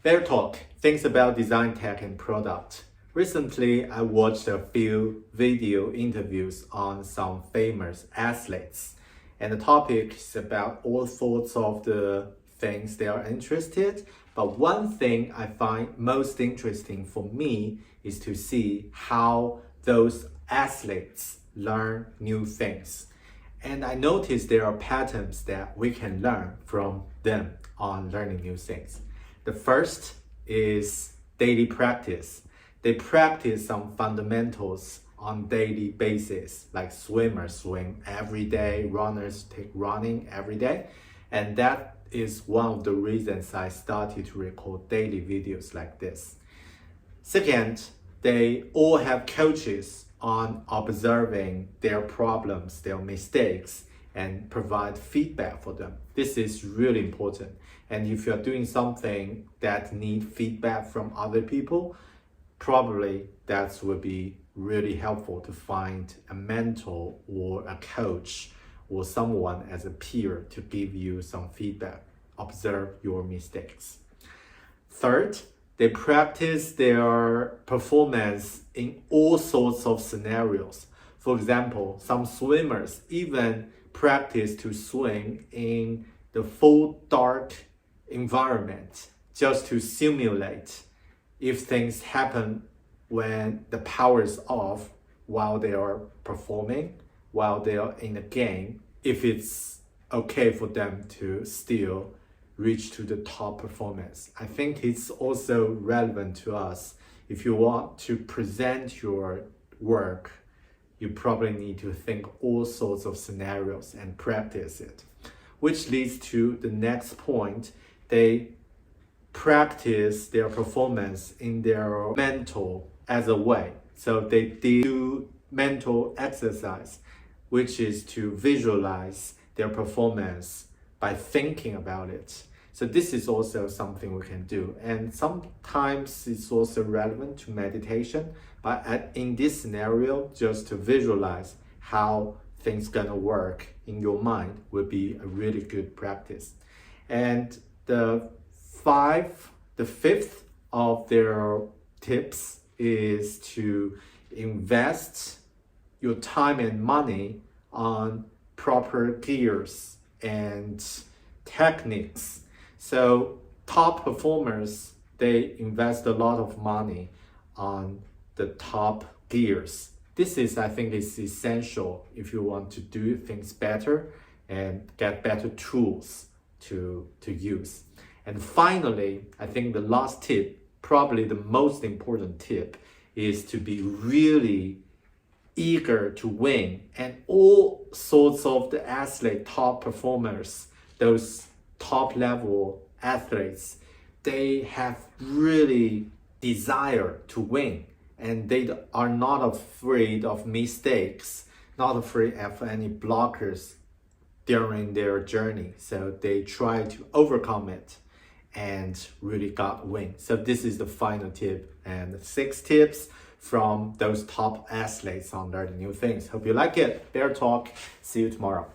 Bear Talk, things about design, tech, and product. Recently, I watched a few video interviews on some famous athletes, and the topic is about all sorts of the things they are interested. But one thing I find most interesting for me is to see how those athletes learn new things. And I noticed there are patterns that we can learn from them on learning new things. The first is daily practice. They practice some fundamentals on daily basis, like swimmers swim every day, runners take running every day. And that is one of the reasons I started to record daily videos like this. Second, they all have coaches on observing their problems, their mistakes, and provide feedback for them. This is really important. And if you're doing something that need feedback from other people, probably that would be really helpful to find a mentor or a coach or someone as a peer to give you some feedback, observe your mistakes. Third, they practice their performance in all sorts of scenarios. For example, some swimmers even practice to swim in the full dark environment just to simulate if things happen when the power is off while they are performing, while they are in the game, if it's okay for them to still reach to the top performance. I think it's also relevant to us. If you want to present your work, you probably need to think all sorts of scenarios and practice it. Which leads to the next point. They practice their performance in their mental as a way. So they do mental exercise, which is to visualize their performance by thinking about it. So this is also something we can do. And sometimes it's also relevant to meditation, but in this scenario, just to visualize how things gonna work in your mind would be a really good practice. And the fifth of their tips is to invest your time and money on proper gears and techniques. So top performers, they invest a lot of money on the top gears. This is, I think, is essential if you want to do things better and get better tools to use. And finally, I think the last tip, probably the most important tip, is to be really eager to win. And all sorts of the athlete top performers, those top level athletes, they have really desire to win, and they are not afraid of mistakes, not afraid of any blockers during their journey. So they try to overcome it and really got win. So this is the final tip and 6 tips from those top athletes on learning new things. Hope you like it. Bear Talk. See you tomorrow.